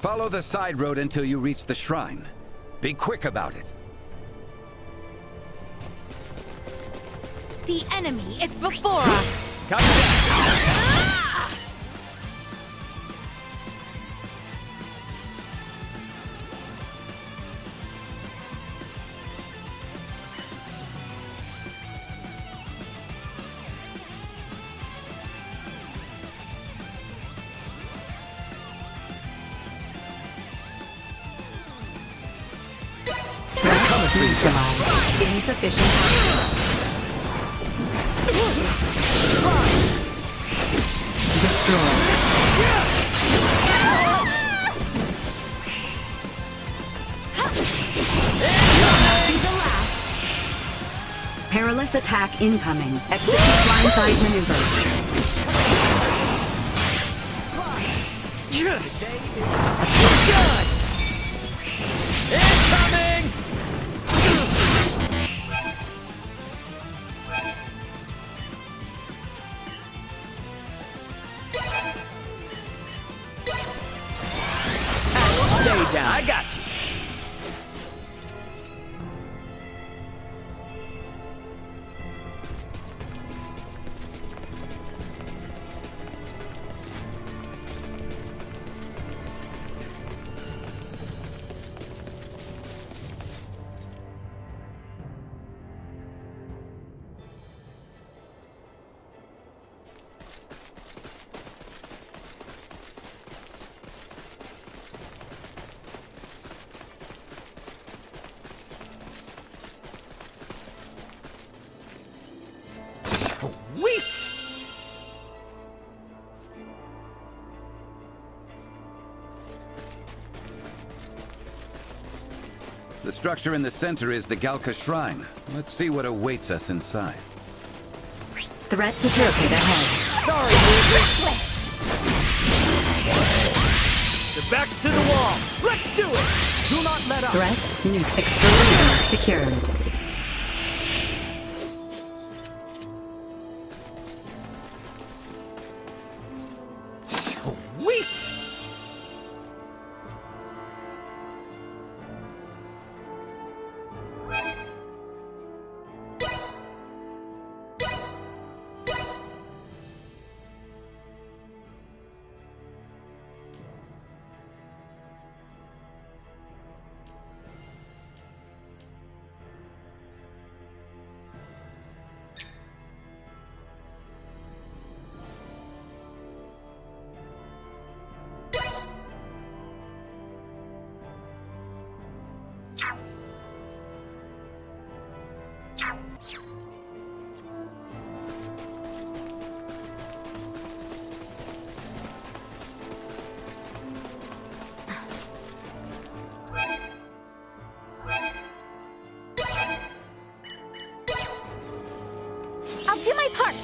Follow the side road until you reach the shrine. Be quick about it. The enemy is before us! Come down! Insufficient output. Destroy. Be the last. Perilous attack incoming. Execute blindside maneuver. Done! Incoming! Stay down. I got you. Sweet! The structure in the center is the Galka Shrine. Let's see what awaits us inside. Threat detected ahead. Sorry, Luigi. The back's to the wall. Let's do it. Do not let up. Threat nuke explosive secured. Sweet! I'll do my part.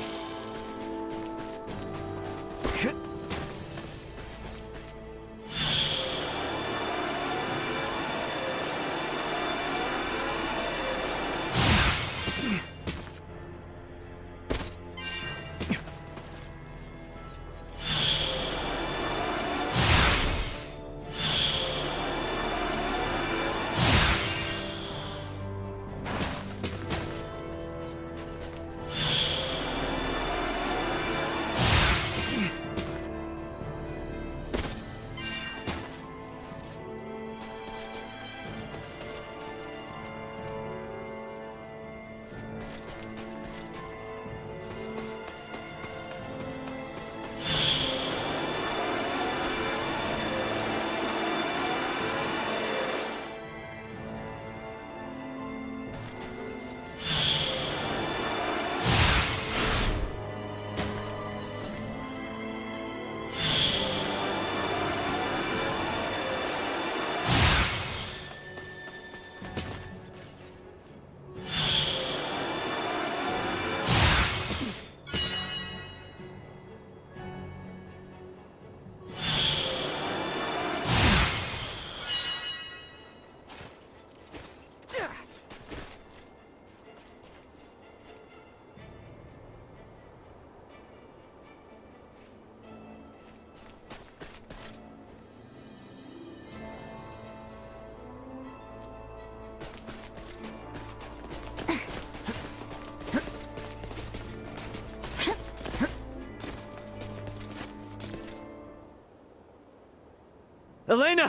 Elena!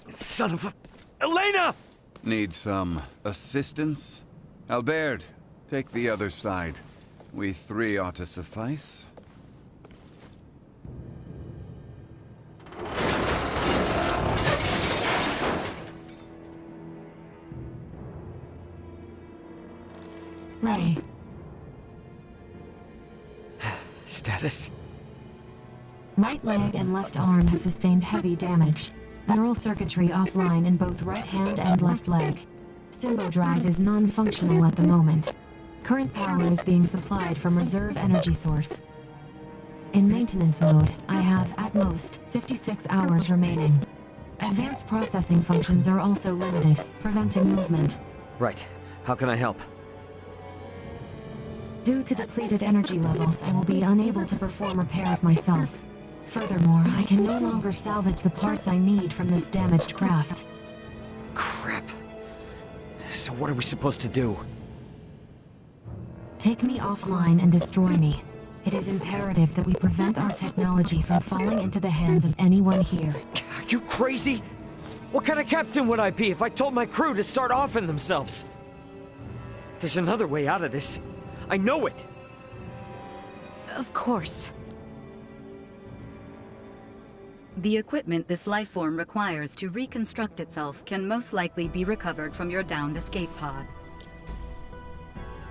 Son of a... Elena! Need some assistance? Albert, take the other side. We three ought to suffice. Ray. Status. Right leg and left arm have sustained heavy damage. Neural circuitry offline in both right hand and left leg. Symbo drive is non-functional at the moment. Current power is being supplied from reserve energy source. In maintenance mode, I have, at most, 56 hours remaining. Advanced processing functions are also limited, preventing movement. Right. How can I help? Due to depleted energy levels, I will be unable to perform repairs myself. Furthermore, I can no longer salvage the parts I need from this damaged craft. Crap. So what are we supposed to do? Take me offline and destroy me. It is imperative that we prevent our technology from falling into the hands of anyone here. Are you crazy? What kind of captain would I be if I told my crew to start offing themselves? There's another way out of this. I know it! Of course. The equipment this life form requires to reconstruct itself can most likely be recovered from your downed escape pod.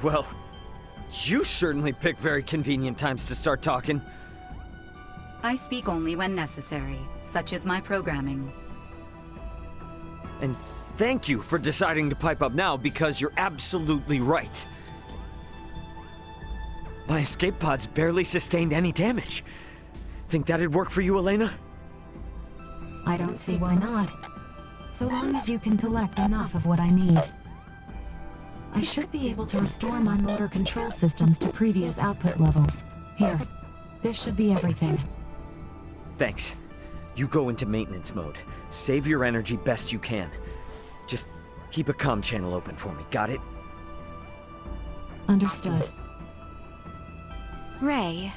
Well, you certainly pick very convenient times to start talking. I speak only when necessary. Such is my programming. And thank you for deciding to pipe up now, because you're absolutely right. My escape pods barely sustained any damage. Think that'd work for you, Elena? I don't see why not. So long as you can collect enough of what I need. I should be able to restore my motor control systems to previous output levels. Here, this should be everything. Thanks. You go into maintenance mode. Save your energy best you can. Just keep a comm channel open for me, got it? Understood. Ray,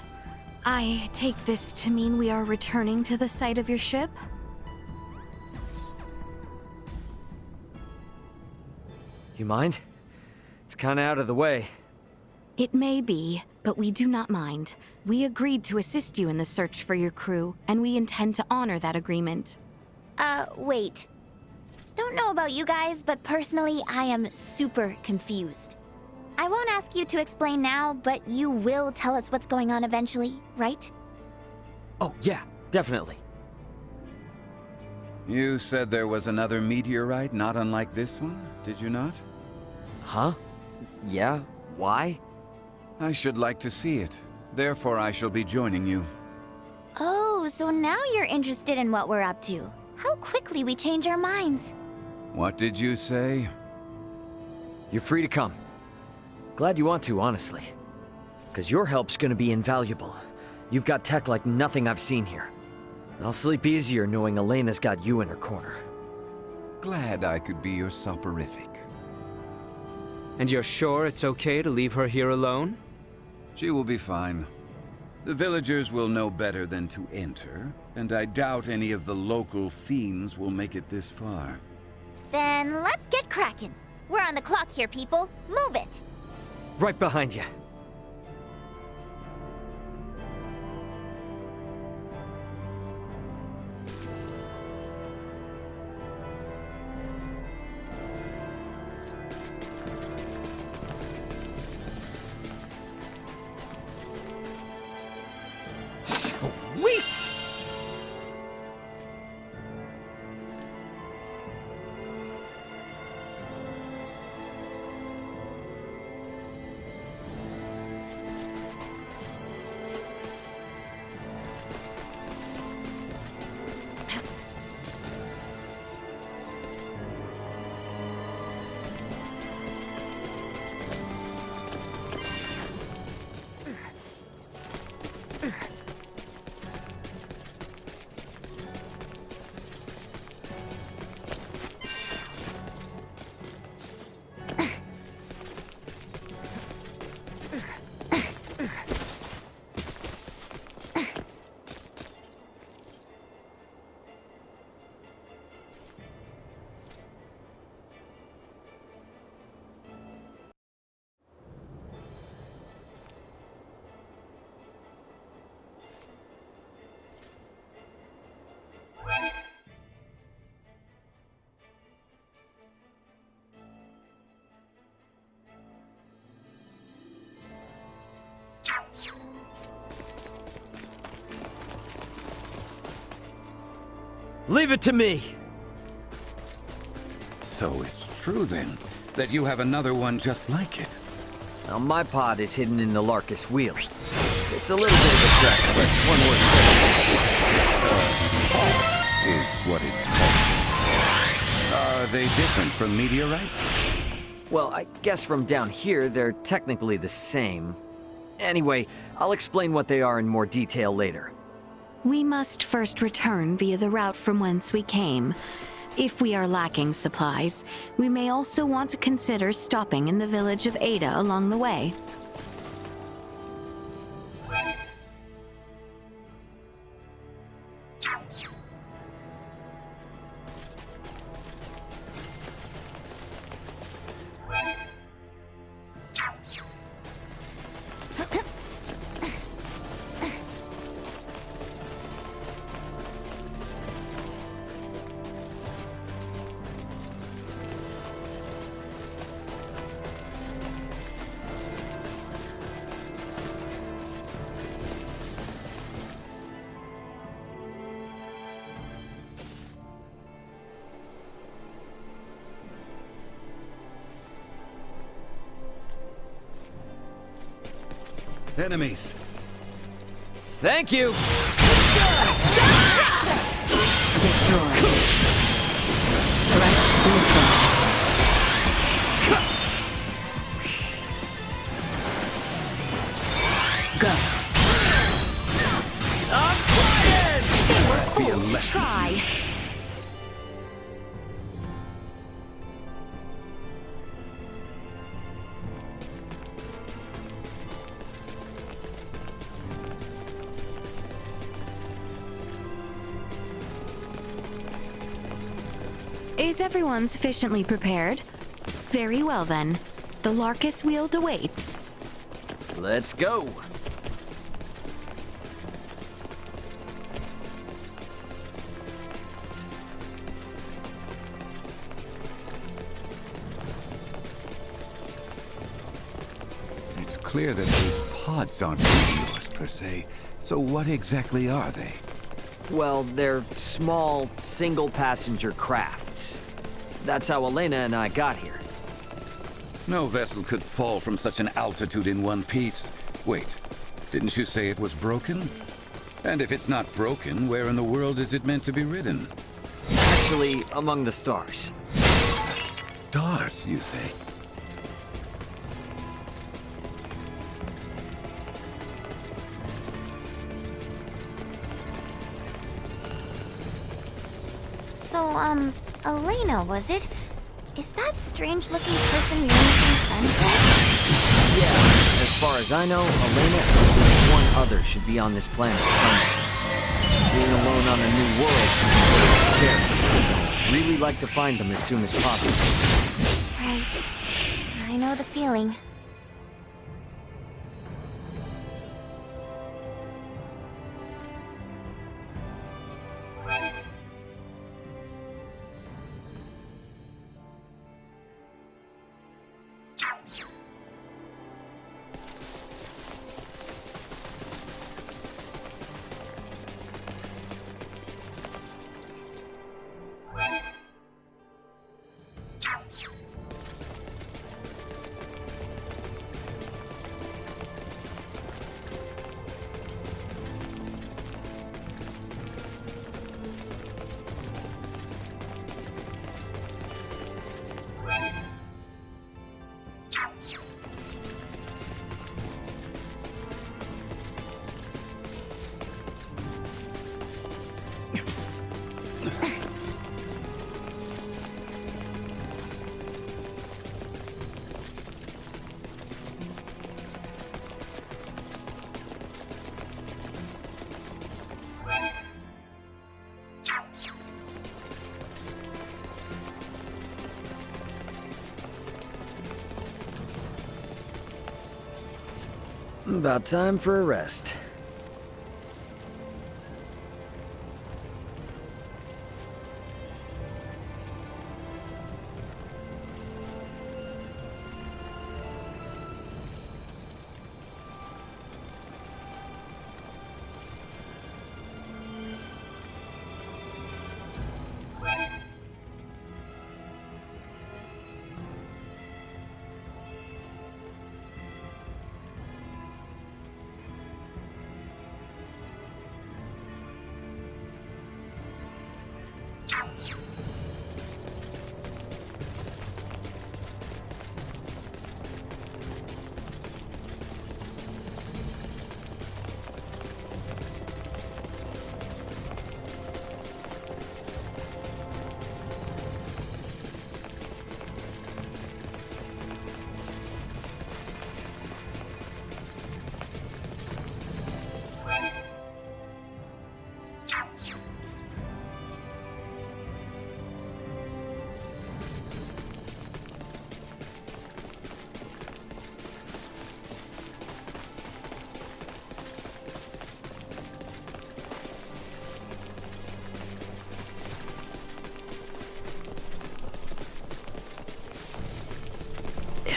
I take this to mean we are returning to the site of your ship? You mind? It's kinda out of the way. It may be, but we do not mind. We agreed to assist you in the search for your crew, and we intend to honor that agreement. Wait. Don't know about you guys, but personally, I am super confused. I won't ask you to explain now, but you will tell us what's going on eventually, right? Oh, yeah, definitely. You said there was another meteorite not unlike this one, did you not? Huh? Yeah? Why? I should like to see it. Therefore, I shall be joining you. Oh, so now you're interested in what we're up to. How quickly we change our minds. What did you say? You're free to come. Glad you want to, honestly. 'Cause your help's gonna be invaluable. You've got tech like nothing I've seen here. I'll sleep easier knowing Elena's got you in her corner. Glad I could be your soporific. And you're sure it's okay to leave her here alone? She will be fine. The villagers will know better than to enter, and I doubt any of the local fiends will make it this far. Then let's get cracking. We're on the clock here, people. Move it! Right behind you. Sweet! Leave it to me! So it's true then, that you have another one just like it. Now, my pod is hidden in the Larkus wheel. It's a little bit of a trek, but one worth taking. Is what it's called. Are they different from meteorites? Well, I guess from down here, they're technically the same. Anyway, I'll explain what they are in more detail later. We must first return via the route from whence we came. If we are lacking supplies, we may also want to consider stopping in the village of Ada along the way. Enemies. Thank you! Destroy. Threat neutralized. Go. I'm flying! Be a Bold to lesson. try. Is everyone sufficiently prepared? Very well then. The Larkus wheel awaits. Let's go! It's clear that these pods aren't meteors per se. So what exactly are they? Well, they're small, single-passenger crafts. That's how Elena and I got here. No vessel could fall from such an altitude in one piece. Wait, didn't you say it was broken? And if it's not broken, where in the world is it meant to be ridden? Actually, among the stars. Stars, you say? So, Elena, was it? Is that strange-looking person you're making friends with? Yeah, as far as I know, Elena and at least one other should be on this planet somewhere. Being alone on a new world is scary, so I'd really like to find them as soon as possible. Right. I know the feeling. About time for a rest.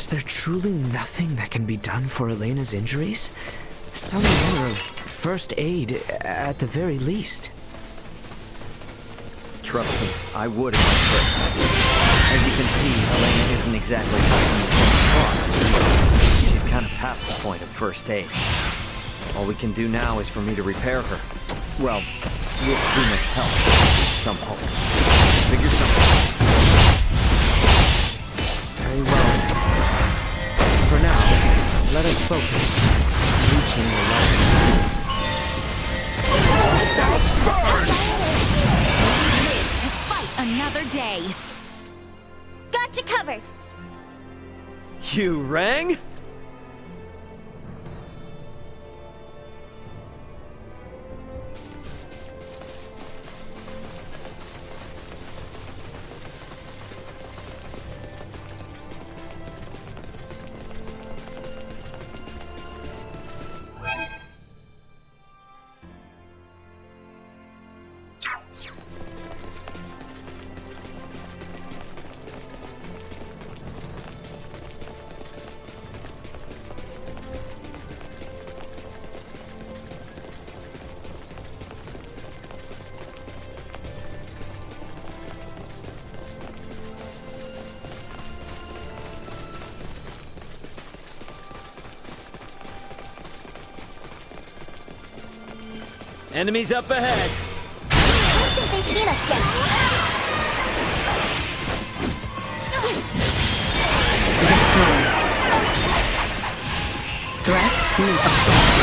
Is there truly nothing that can be done for Elena's injuries? Some manner of first aid, at the very least. Trust me, I would if I could. As you can see, Elena isn't exactly fighting the same spot. She's kind of past the point of first aid. All we can do now is for me to repair her. Well, with Kuma's help, there's some hope. Figure something out. Very well. For now, let us focus on reaching the light. Live to fight another day. Gotcha covered. You rang? Enemies up ahead! I don't think they've seen us yet. Destroy. Threat meet assault.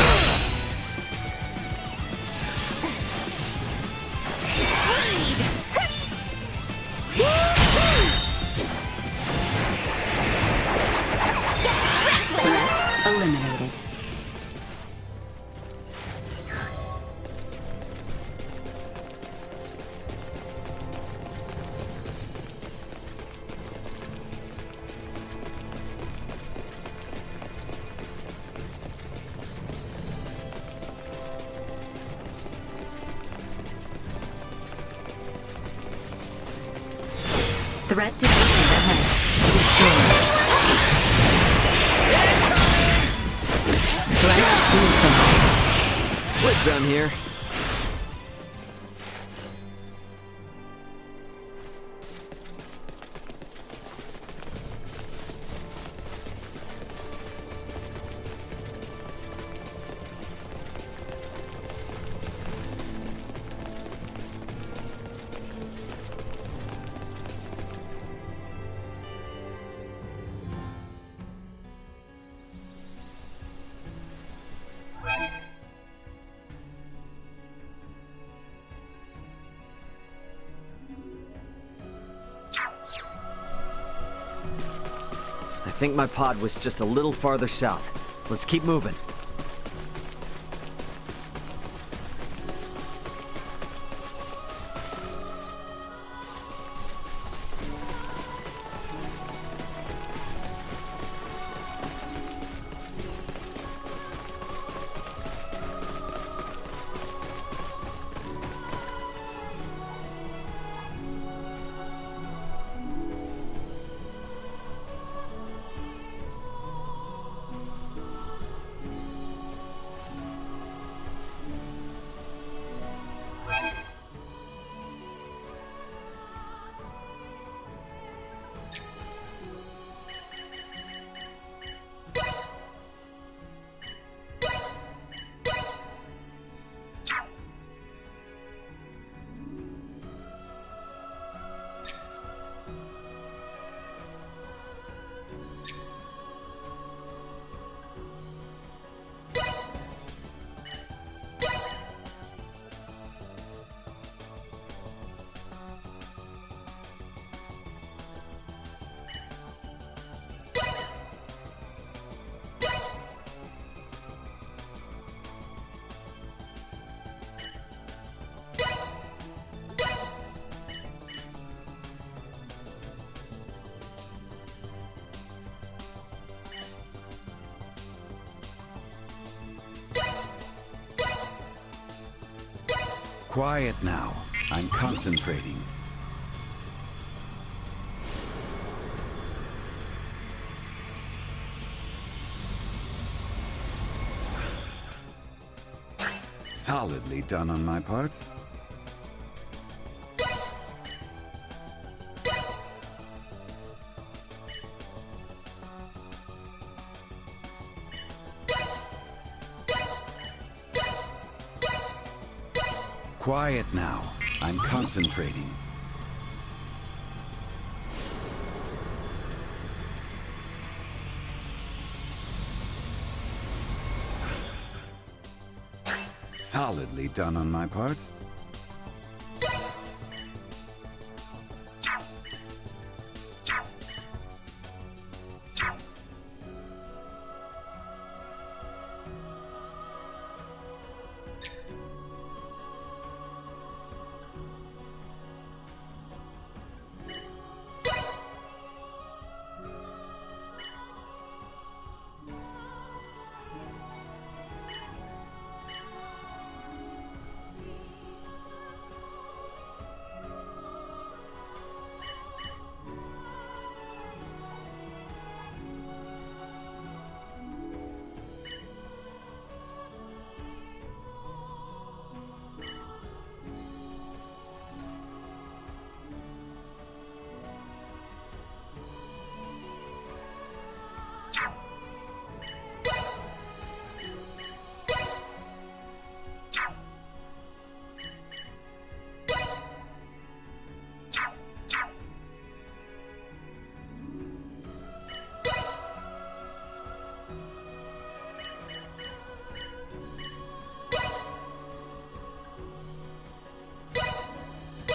Threat eliminated. Threat detected ahead. Destroy. Threat neutralized. We're done here. I think my pod was just a little farther south. Let's keep moving. Quiet now. I'm concentrating. Solidly done on my part. Quiet now. I'm concentrating. Solidly done on my part.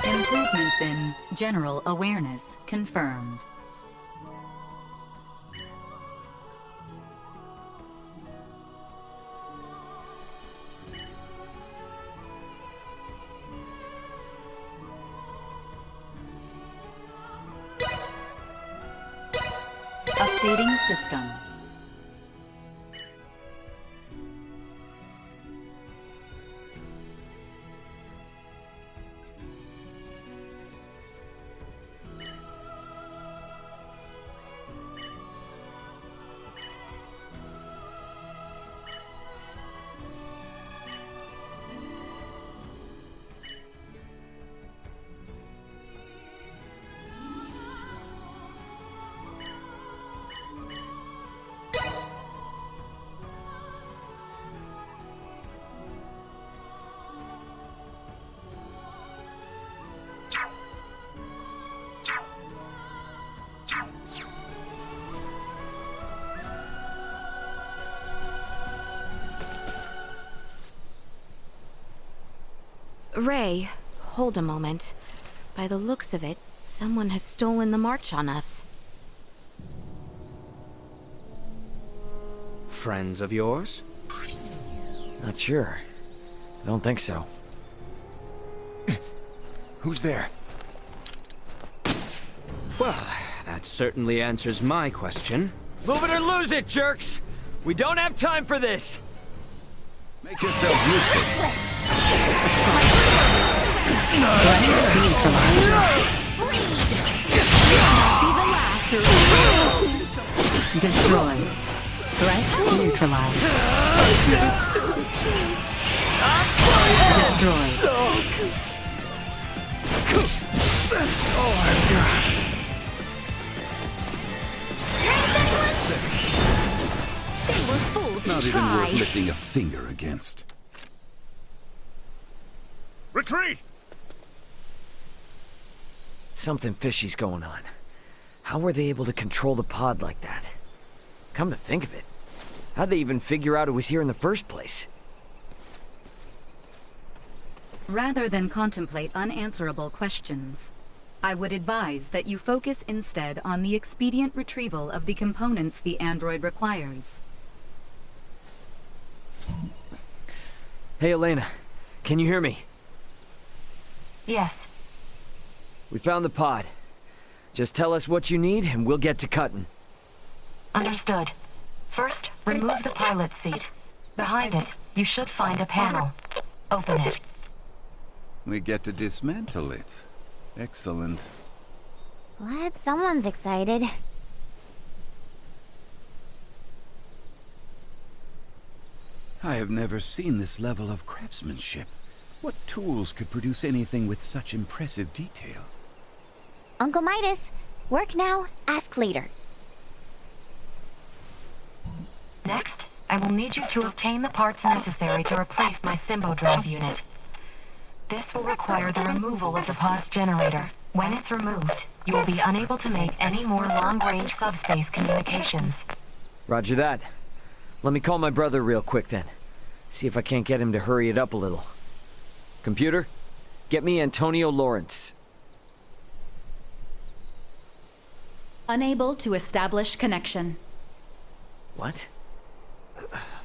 Improvements in general awareness confirmed. Updating system. Ray, hold a moment. By the looks of it, someone has stolen the march on us. Friends of yours? Not sure. I don't think so. Who's there? Well, that certainly answers my question. Move it or lose it, jerks! We don't have time for this! Make yourselves useful. Destroy. Threat neutralized. Destroy. That's all I've got. They were fools to Not even try. worth lifting a finger against. Retreat! Something fishy's going on. How were they able to control the pod like that? Come to think of it, how'd they even figure out it was here in the first place? Rather than contemplate unanswerable questions, I would advise that you focus instead on the expedient retrieval of the components the android requires. Hey, Elena. Can you hear me? Yes. We found the pod. Just tell us what you need and we'll get to cutting. Understood. First, remove the pilot seat. Behind it, you should find a panel. Open it. We get to dismantle it. Excellent. What? Someone's excited. I have never seen this level of craftsmanship. What tools could produce anything with such impressive detail? Uncle Midas, work now, ask later. Next, I will need you to obtain the parts necessary to replace my Symbo drive unit. This will require the removal of the pod's generator. When it's removed, you will be unable to make any more long-range subspace communications. Roger that. Let me call my brother real quick then. See if I can't get him to hurry it up a little. Computer, get me Antonio Lawrence. Unable to establish connection. What?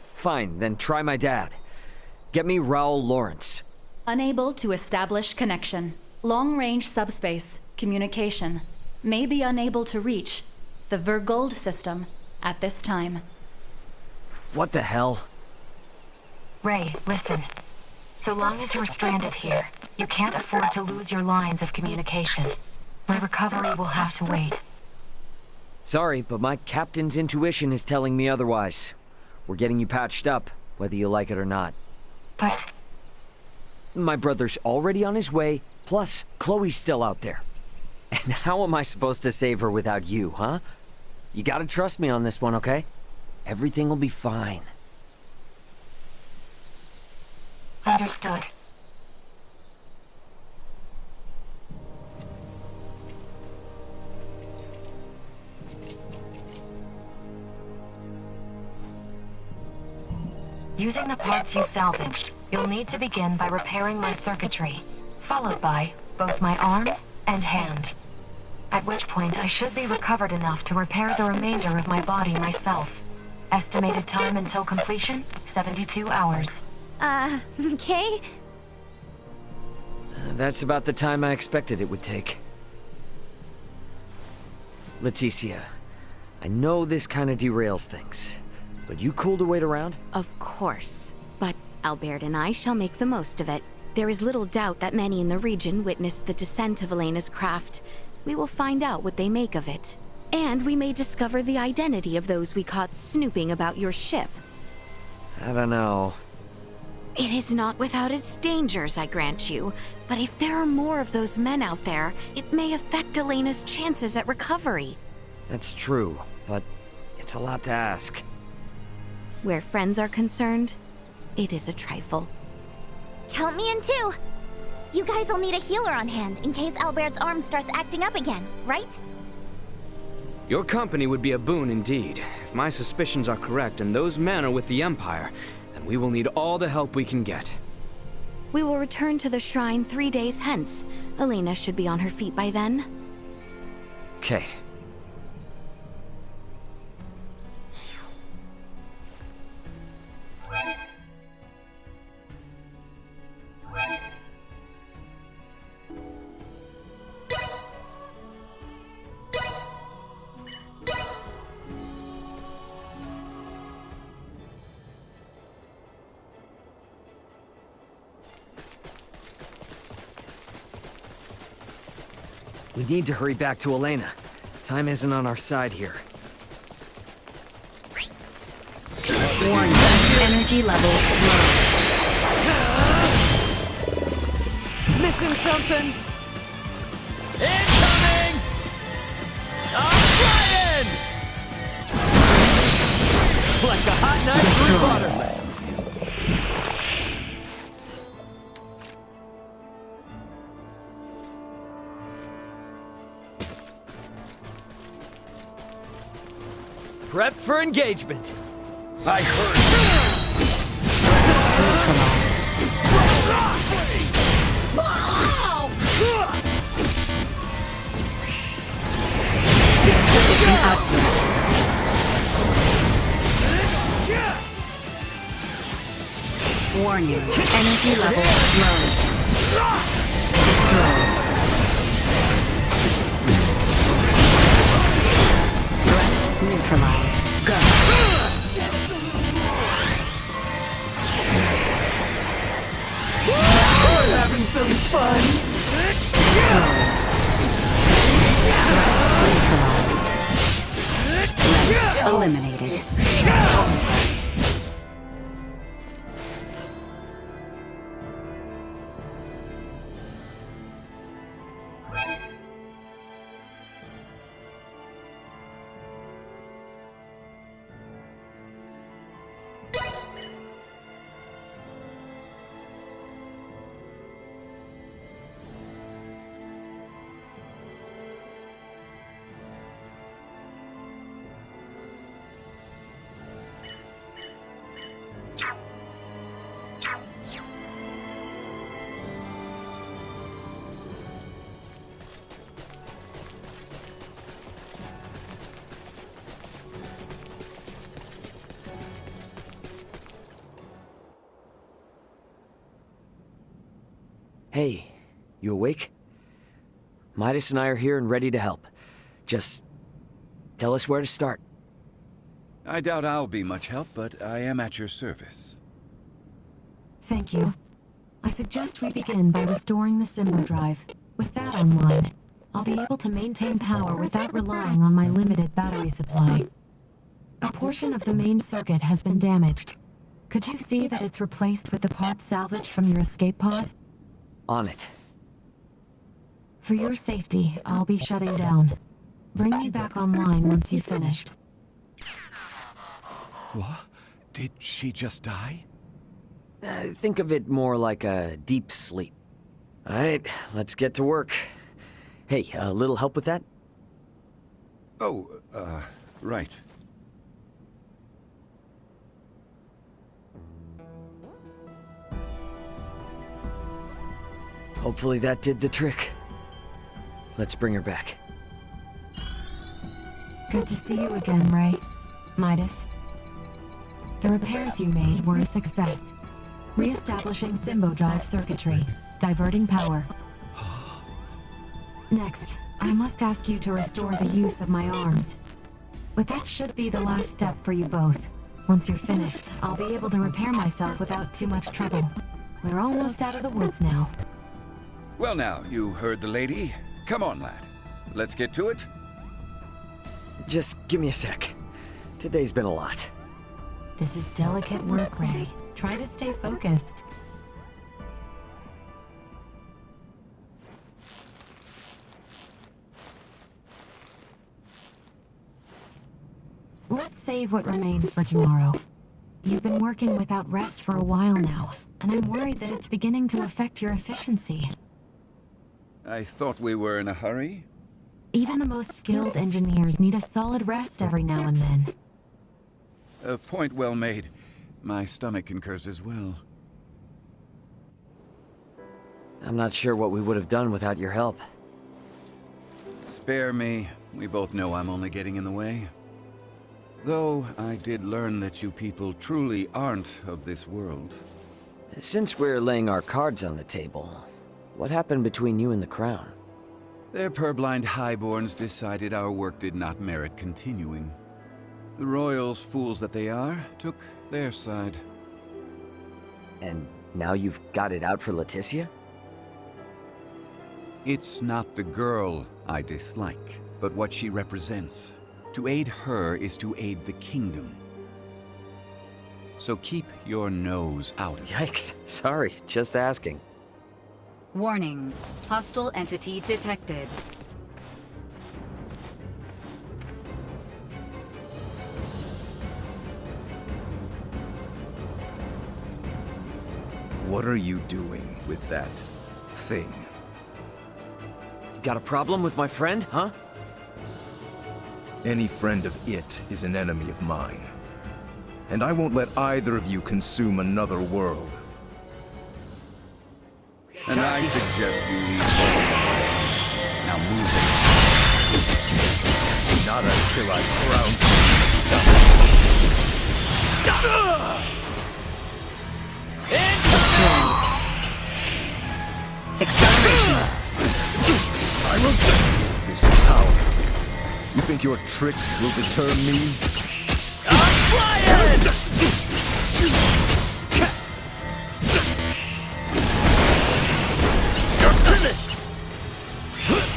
Fine, then try my dad. Get me Raul Lawrence. Unable to establish connection. Long-range subspace communication. May be unable to reach the Vergold system at this time. What the hell? Ray, listen. So long as you're stranded here, you can't afford to lose your lines of communication. My recovery will have to wait. Sorry, but my captain's intuition is telling me otherwise. We're getting you patched up, whether you like it or not. But... My brother's already on his way, plus Chloe's still out there. And how am I supposed to save her without you, huh? You gotta trust me on this one, okay? Everything will be fine. Understood. Using the parts you salvaged, you'll need to begin by repairing my circuitry, followed by both my arm and hand. At which point I should be recovered enough to repair the remainder of my body myself. Estimated time until completion, 72 hours. Okay? That's about the time I expected it would take. Leticia, I know this kind of derails things, but you cool to wait around? Of course. But Albert and I shall make the most of it. There is little doubt that many in the region witnessed the descent of Elena's craft. We will find out what they make of it. And we may discover the identity of those we caught snooping about your ship. I don't know. It is not without its dangers, I grant you. But if there are more of those men out there, it may affect Elena's chances at recovery. That's true, but it's a lot to ask. Where friends are concerned, it is a trifle. Count me in too! You guys will need a healer on hand in case Albert's arm starts acting up again, right? Your company would be a boon indeed. If my suspicions are correct and those men are with the Empire, then we will need all the help we can get. We will return to the shrine 3 days hence. Elena should be on her feet by then. Okay. We need to hurry back to Elena. Time isn't on our side here. Warning. Energy levels low. Missing something? Incoming! I'm flying! Like a hot knife through butter. Prep for engagement. I heard. Insufficient output. Warning. Energy level low. Destroyed. Threat neutralized. Go. We're having some fun. Destroyed. Threat neutralized. Threat eliminated. Hey, you awake? Midas and I are here and ready to help. Just tell us where to start. I doubt I'll be much help, but I am at your service. Thank you. I suggest we begin by restoring the Symbo drive. With that online, I'll be able to maintain power without relying on my limited battery supply. A portion of the main circuit has been damaged. Could you see that it's replaced with the parts salvaged from your escape pod? On it. For your safety, I'll be shutting down. Bring me back online once you've finished. What? Did she just die? Think of it more like a deep sleep. Alright, let's get to work. Hey, a little help with that? Oh, right. Hopefully that did the trick. Let's bring her back. Good to see you again, Ray. Midas. The repairs you made were a success. Re-establishing Symbo drive circuitry, diverting power. Next, I must ask you to restore the use of my arms. But that should be the last step for you both. Once you're finished, I'll be able to repair myself without too much trouble. We're almost out of the woods now. Well now, you heard the lady. Come on, lad. Let's get to it. Just give me a sec. Today's been a lot. This is delicate work, Ray. Try to stay focused. Let's save what remains for tomorrow. You've been working without rest for a while now, and I'm worried that it's beginning to affect your efficiency. I thought we were in a hurry. Even the most skilled engineers need a solid rest every now and then. A point well made. My stomach concurs as well. I'm not sure what we would have done without your help. Spare me. We both know I'm only getting in the way. Though I did learn that you people truly aren't of this world. Since we're laying our cards on the table, what happened between you and the Crown? Their purblind highborns decided our work did not merit continuing. The royals, fools that they are, took their side. And now you've got it out for Leticia? It's not the girl I dislike, but what she represents. To aid her is to aid the kingdom. So keep your nose out of it. Yikes, sorry, just asking. Warning. Hostile entity detected. What are you doing with that thing? Got a problem with my friend, huh? Any friend of it is an enemy of mine. And I won't let either of you consume another world. And I suggest you leave. Now move it. Not until I ground Acceleration. I will use this power. You think your tricks will deter me? I'm flying! You're finished!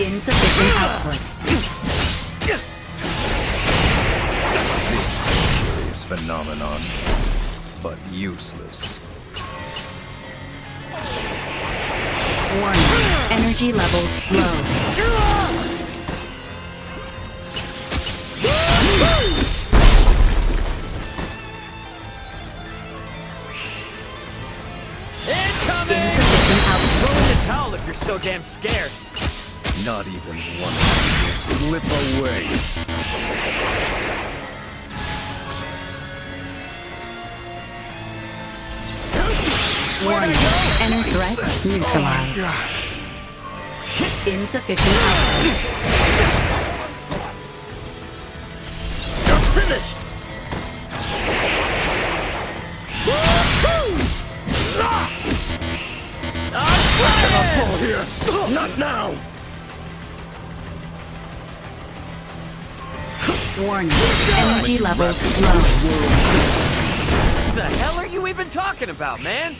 Insufficient output. This curious phenomenon, but useless. Warning. Energy levels low. Insufficient output. Throw in the towel if you're so damn scared. Not even one of you will slip away. Warning. Inner threat neutralized. Insufficient output. You're finished! I'm flying! fall here! Not now! Warning. Energy levels low. What the hell are you even talking about, man?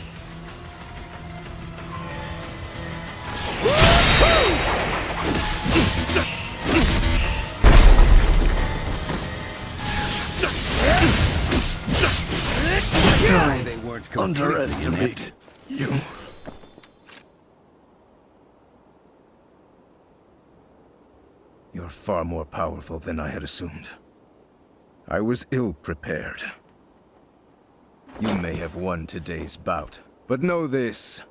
Destroyed. They weren't completely Underestimate you. You're far more powerful than I had assumed. I was ill-prepared. You may have won today's bout, but know this.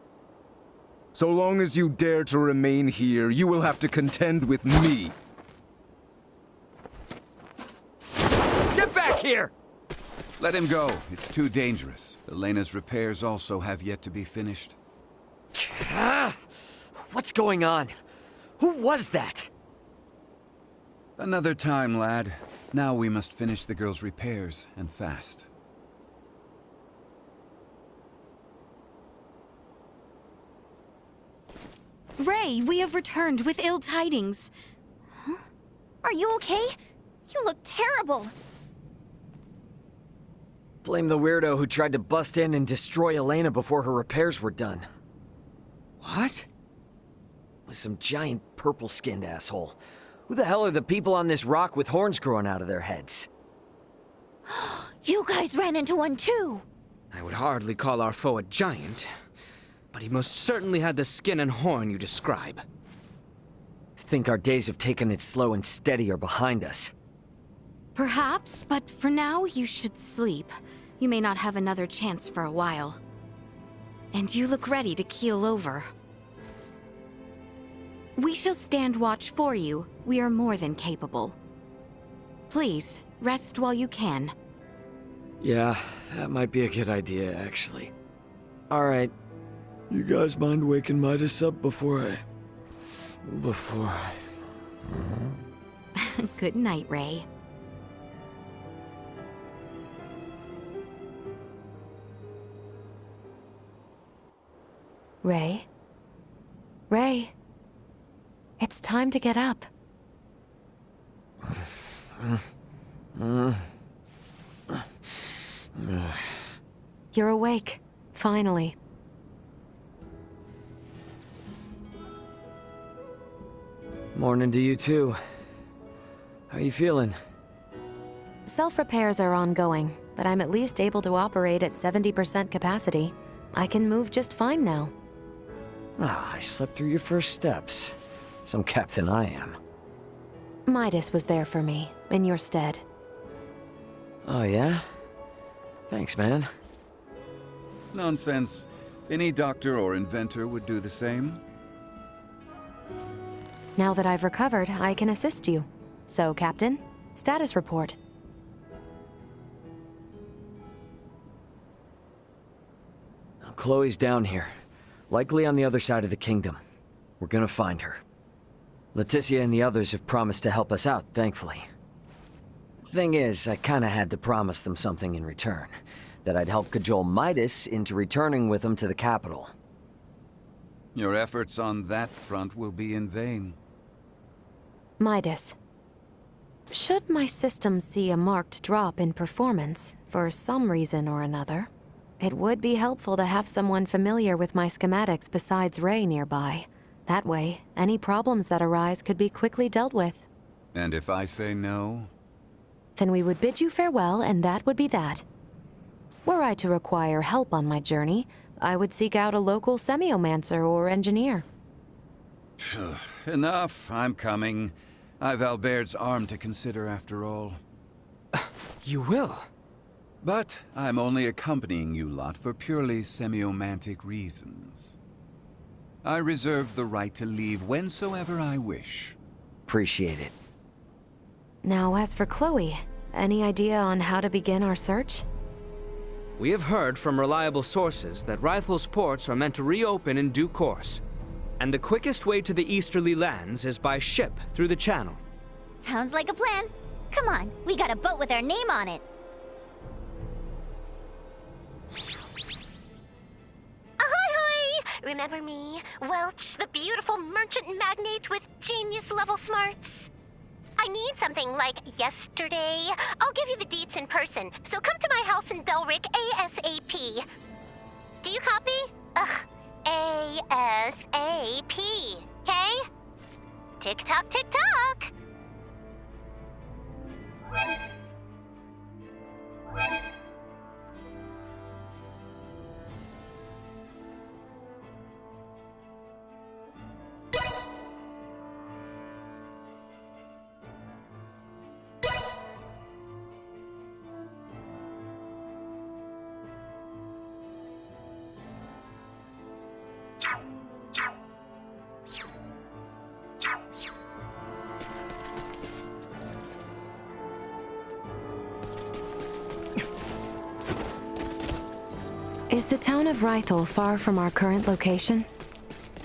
So long as you dare to remain here, you will have to contend with me. Get back here! Let him go. It's too dangerous. Elena's repairs also have yet to be finished. What's going on? Who was that? Another time, lad. Now we must finish the girl's repairs, and fast. Ray, we have returned with ill tidings. Huh? Are you okay? You look terrible. Blame the weirdo who tried to bust in and destroy Elena before her repairs were done. What? It was some giant purple-skinned asshole. Who the hell are the people on this rock with horns growing out of their heads? You guys ran into one too! I would hardly call our foe a giant, but he most certainly had the skin and horn you describe. I think our days of taking it slow and steady are behind us. Perhaps, but for now, you should sleep. You may not have another chance for a while. And you look ready to keel over. We shall stand watch for you. We are more than capable. Please, rest while you can. Yeah, that might be a good idea, actually. Alright. You guys mind waking Midas up before I... Good night, Ray. Ray? Ray? It's time to get up. You're awake, finally. Morning to you too. How you feeling? Self-repairs are ongoing, but I'm at least able to operate at 70% capacity. I can move just fine now. Ah, I slept through your first steps. Some captain I am. Midas was there for me, in your stead. Oh yeah? Thanks, man. Nonsense. Any doctor or inventor would do the same. Now that I've recovered, I can assist you. So, Captain, status report. Chloe's down here. Likely on the other side of the kingdom. We're gonna find her. Leticia and the others have promised to help us out, thankfully. Thing is, I kinda had to promise them something in return. That I'd help cajole Midas into returning with them to the capital. Your efforts on that front will be in vain. Midas. Should my system see a marked drop in performance, for some reason or another, it would be helpful to have someone familiar with my schematics besides Ray nearby. That way, any problems that arise could be quickly dealt with. And if I say no? Then we would bid you farewell, and that would be that. Were I to require help on my journey, I would seek out a local semiomancer or engineer. Enough, I'm coming. I've Albert's arm to consider after all. You will? But I'm only accompanying you lot for purely semiomantic reasons. I reserve the right to leave whensoever I wish. Appreciate it. Now, as for Chloe, any idea on how to begin our search? We have heard from reliable sources that Rythel's ports are meant to reopen in due course. And the quickest way to the easterly lands is by ship through the channel. Sounds like a plan. Come on, we got a boat with our name on it. Ahoy-hoy! Remember me? Welch, the beautiful merchant magnate with genius-level smarts? I need something like yesterday. I'll give you the deets in person, so come to my house in Delric ASAP. Do you copy? Ugh, ASAP, okay? Tick-tock, tick-tock! Is the town of Rythel far from our current location?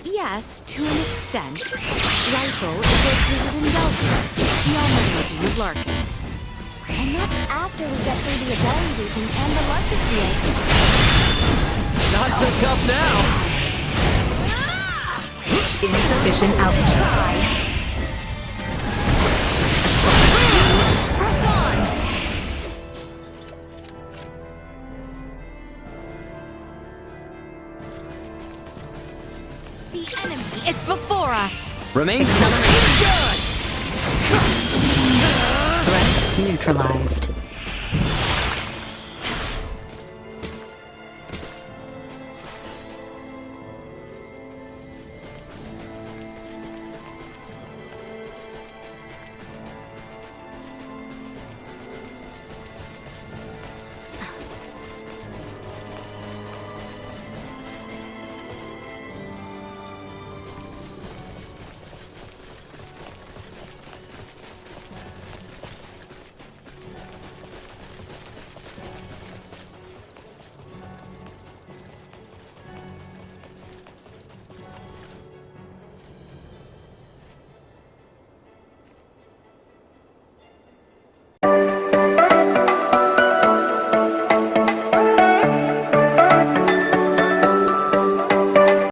Yes, to an extent. Rythel is located in Delta, beyond the region of Larkus. And that's after we get through the Adeli region and the Larkus field. Not so tough now! Insufficient altitude. Press on! The enemy is before us! Remain Threat neutralized.